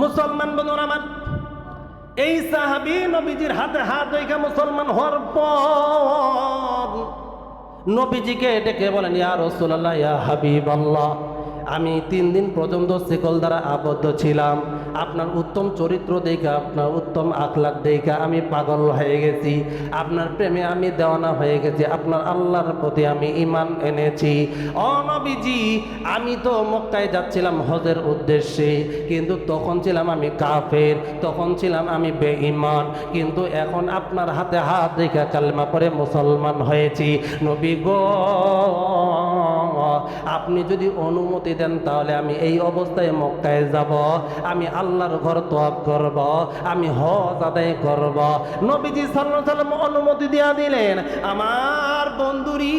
মুসলমান বন্ধুরা আমার, এই সাহাবী নবীজির হাতে হাত রেখে মুসলমান হওয়ার পর নবীজিকে ডেকে বলেন, ইয়া রাসূলুল্লাহ, ইয়া হাবিবাল্লাহ, আমি 3 দিন পর্যন্ত শিকল দ্বারা আবদ্ধ ছিলাম। আপনার উত্তম চরিত্র দেখে, আপনার উত্তম আখলাক দেখে আমি পাগল হয়ে গেছি। আপনার প্রেমে আমি দেওয়ানা হয়ে গেছি। আপনার আল্লাহর প্রতি আমি ঈমান এনেছি। ও নবীজি, আমি তো মক্কায় যাচ্ছিলাম হজের উদ্দেশ্যে, কিন্তু তখন ছিলাম আমি কাফের, তখন ছিলাম আমি বেঈমান, কিন্তু এখন আপনার হাতে হাত রেখে কালেমা পড়ে মুসলমান হয়েছি। নবী গো, আপনি যদি অনুমতি দেন তাহলে আমি এই অবস্থায় মক্কায় যাব, আমি আল্লাহর ঘর তওয়াফ করব, আমি হজ আদায় করব। নবীজি সাল্লাল্লাহু আলাইহি ওয়াসাল্লাম অনুমতি দিয়া দিলেন। আমার বন্ধুরি,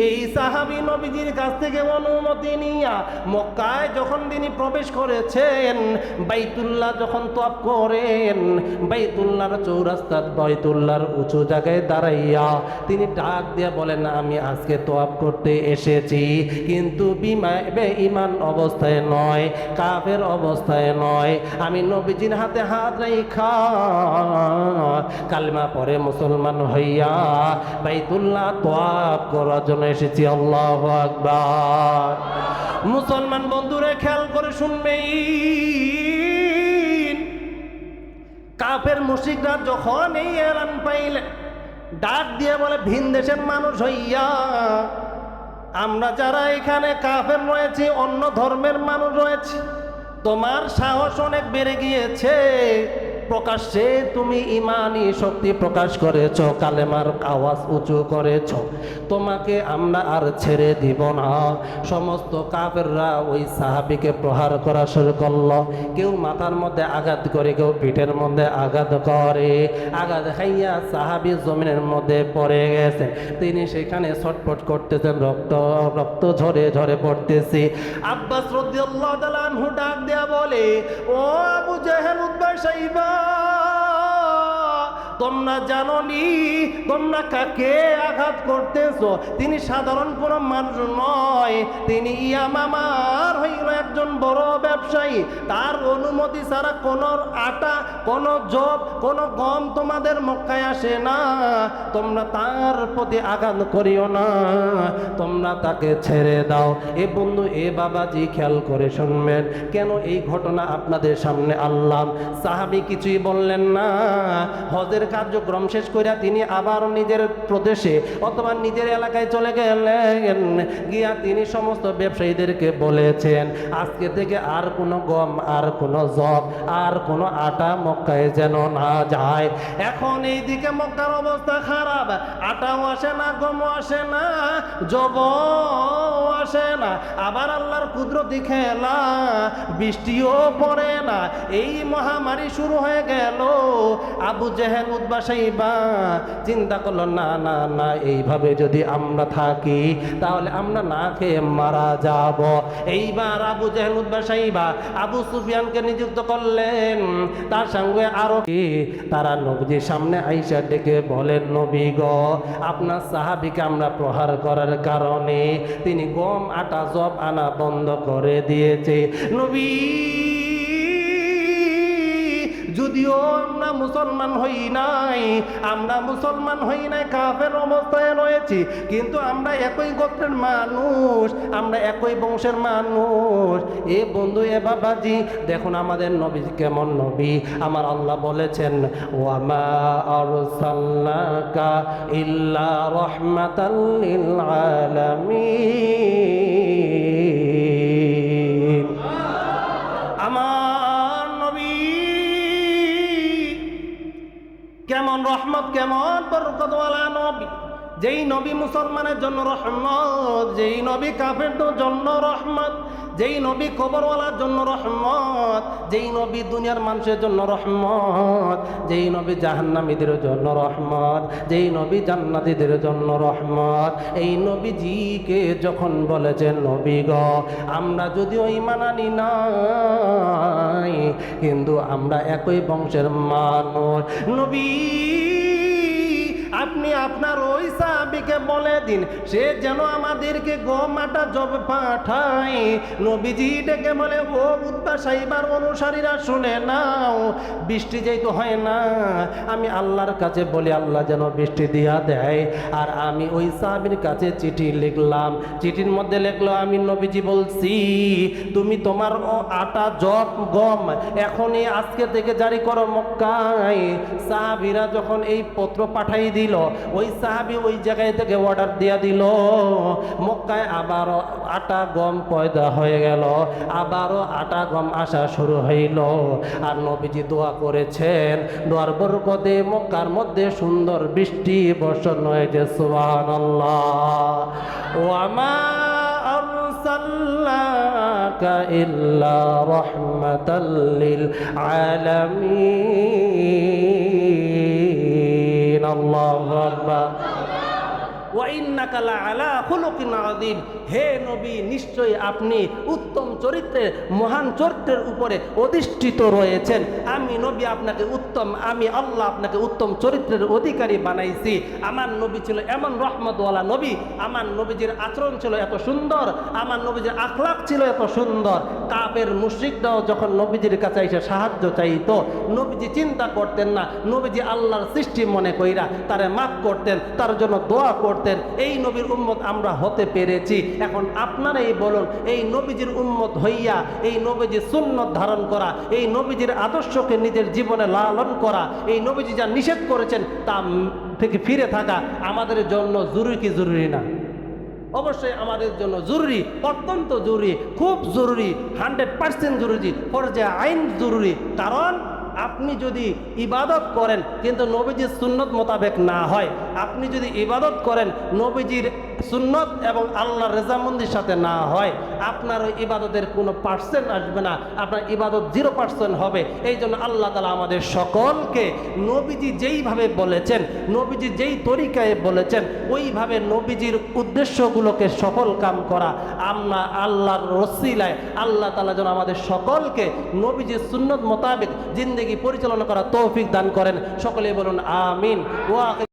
এই সাহাবী নবীজির কাছ থেকে অনুমতি নিয়া মক্কায় যখন তিনি প্রবেশ করেছেন, বাইতুল্লাহ যখন তওয়াফ করেন, বাইতুল্লাহর চৌরাস্তার, বাইতুল্লাহর উঁচু জায়গায় দাঁড়াইয়া তিনি ডাক দিয়ে বলেন, আমি আজকে তওয়াফ করতে এসেছি, কিন্তু বেঈমান অবস্থায় নয়, কাফের অবস্থায় নয়। আমি নবীজির হাতে হাত রাখা কালেমা পড়ে মুসলমান হইয়া বাইতুল্লাহ তওয়াফ করার জন্য এসেছি। আল্লাহু আকবার। মুসলমান বন্ধুরা খেয়াল করে শুনবেন, কাফের মুশরিকরা যখন এই এলান পাইলেন, ডাক দিয়ে বলে, ভিন দেশের মানুষ হইয়া আমরা যারা এখানে কাফের রয়েছি, অন্য ধর্মের মানুষ রয়েছি, তোমার সাহস অনেক বেড়ে গিয়েছে, প্রকাশ্যে তুমি ইমানি শক্তি প্রকাশ করেছ, কালেমার আওয়াজ উঁচু করেছ, তোমাকে আমরা আর ছেড়ে দিব না। সমস্ত কাফেররা ওই সাহাবীকে প্রহার করা শুরু করল। কেউ মাথার মধ্যে আঘাত করে, কেউ পিঠের মধ্যে আঘাত করে, আঘাত খাইয়া সাহাবী জমিনের মধ্যে পড়ে গেছে। তিনি সেখানে ছটফট করতেছেন, রক্ত রক্ত ঝরে ঝরে পড়তেছে। আব্বাস রাদিয়াল্লাহু তাআলা আনহু ডাক দেয়া বলে, ও আবু জেহেল, উতবা, শাইবা, তোমরা জানোনি তোমরা কাকে আঘাত করতেছো? তিনি সাধারণ কোনো মানুষ নয়, তিনি ইয়ামামার হইল একজন বড় ব্যবসায়ী। তার অনুমতি ছাড়া কোনো আটা, কোনো জব, কোনো গম তোমাদের মক্কায় আসে না। তোমরা তার প্রতি আঘাত করিও না, তোমরা তাকে ছেড়ে দাও। এ বন্ধু, এ বাবাজি, খেয়াল করে শুনবেন, কেন এই ঘটনা আপনাদের সামনে আনলাম। সাহাবী কিছুই বললেন না। হজের কার্যক্রম শেষ করে তিনি আবার নিজের প্রদেশে অথবা নিজের এলাকায় চলে গেলেন। গিয়া তিনি সমস্ত ব্যবসায়ীদেরকে বলেছেন, আজকে থেকে আর কোনো গম, আর কোনো জব, আর কোনো আটা মক্কায় যেন না যায়। এখন এই দিকে মক্কার অবস্থা খারাপ, আটাও আসে না, গমও আসে না, জবও আসে না, আবার আল্লাহর কুদরতি খেলা, বৃষ্টিও পড়ে না। এই মহামারী শুরু হয়ে গেল। আবু জেহেল, উতবা, শাইবা চিন্তা করলো, না না না, এইভাবে যদি আমরা থাকি তাহলে আমরা না খেয়ে মারা যাব। এইবার আবু জেহেল, উতবা, শাইবা আবু সুফিয়ানকে নিযুক্ত করলেন, তার সঙ্গে আরো তারা নবীজির সামনে আইসা ডেকে বলেন, নবী গো, আপনার সাহাবীকে আমরা প্রহার করার কারণে তিনি গম, আটা, জব আনা বন্ধ করে দিয়েছে। নবী, যদিও আমরা মুসলমান হই নাই, আমরা মুসলমান হই নাই, কাফের অবস্থায় রয়েছি, কিন্তু আমরা একই গোত্রের মানুষ, আমরা একই বংশের মানুষ। এ বন্ধু, এ বাবাজি, দেখুন আমাদের নবী কেমন নবী। আমার আল্লাহ বলেছেন, ওয়ামা আরসালনাকা ইল্লা রাহমাতাল লিল আলামিন। আমার নবী কেমন রহমত, কেমন বরকতওয়ালা নবী। যেই নবী মুসলমানের জন্য রহমত, যেই নবী কাফেরদের জন্য রহমত, যেই নবী কবরওয়ালার জন্য রহমত, যেই নবী দুনিয়ার মানুষের জন্য রহমত, যেই নবী জাহান্নামীদের জন্য রহমত, যেই নবী জান্নাতীদের জন্য রহমত। এই নবীজিকে যখন বলেছেন, নবী গো, আমরা যদিও ঈমান আনি নাই, কিন্তু আমরা একই বংশের মানুষ। নবী, আপনি আপনার ওই সাহাবীকে বলে দিন সে যেন আমাদেরকে গম আটা জব পাঠায়। নবীজি ডেকে বলে, ও উতবা সাইবার অনুসারীরা শুনে নাও, বৃষ্টি যেহেতু হয় না, আমি আল্লাহর কাছে বলি আল্লাহ যেন বৃষ্টি দিয়া দেয়। আর আমি ওই সাহাবীর কাছে চিঠি লিখলাম, চিঠির মধ্যে লিখলো, আমি নবীজি বলছি তুমি তোমার আটা জব গম এখনই আজকে থেকে জারি করো মক্কায়। সাহাবীরা যখন এই পত্র পাঠাই দিল, ওই সাহাবী ওই জায়গায় থেকে অর্ডার দিয়া দিল, মক্কায় আবারও আটা গম পয়দা হয়ে গেল, আবারও আটা গম আসা শুরু হইল। আর নবীজি দোয়া করেছেন, দোয়ার বরকতে মক্কার মধ্যে সুন্দর বৃষ্টি বর্ষণ হয়েছে। সুবহানাল্লাহ। ওয়া মা আরসালনাকা ইল্লা রাহমাতাল লিল আলামিন। আল্লাহু আকবার। ওয়াইন্নাকা লাআলা খুলুকিন আযীম। হে নবী, নিশ্চয়ই আপনি উত্তম চরিত্রের, মহান চরিত্রের উপরে অধিষ্ঠিত রয়েছেন। আমি নবী আপনাকে উত্তম, আমি আল্লাহ আপনাকে উত্তম চরিত্রের অধিকারী বানাইছি। আমার নবী ছিল এমন রহমতওয়ালা নবী, আমার নবীজির আচরণ ছিল এত সুন্দর, আমার নবীজির আখলাক ছিল এত সুন্দর। কাফের মুশরিকরাও যখন নবীজির কাছে এসে সাহায্য চাইতো, নবীজি চিন্তা করতেন না, নবীজি আল্লাহর সৃষ্টি মনে কইরা তারে মাফ করতেন, তার জন্য দোয়া করতেন। এই নবীর উম্মত আমরা হতে পেরেছি। এখন আপনারাই বলুন, এই নবীজির উম্মত হইয়া এই নবীজির সুন্নত ধারণ করা, এই নবীজির আদর্শকে নিজের জীবনে লালন করা, এই নবীজি যা নিষেধ করেছেন তা থেকে ফিরে থাকা আমাদের জন্য জরুরি কি জরুরি না? অবশ্যই আমাদের জন্য জরুরি, অত্যন্ত জরুরি, খুব জরুরি, 100% জরুরি, ফরজে আইন জরুরি। কারণ আপনি যদি ইবাদত করেন কিন্তু নবীজির সুন্নত মোতাবেক না হয়, আপনি যদি ইবাদত করেন নবীজির সুন্নত এবং আল্লাহর রেজামন্দির সাথে না হয়, আপনার ওই ইবাদতের কোনো পার্সেন্ট আসবে না, আপনার ইবাদত 0% হবে। এই জন্য আল্লাহ তাআলা আমাদের সকলকে নবীজি যেইভাবে বলেছেন, নবীজি যেই তরিকায় বলেছেন, ওইভাবে নবীজির উদ্দেশ্যগুলোকে সফল কাম করা, আমরা আল্লাহর ওসিলায় আল্লাহ তাআলা যেন আমাদের সকলকে নবীজির সুন্নত মোতাবেক জিন্দেগি পরিচালনা করা তৌফিক দান করেন। সকলেই বলুন আমিন।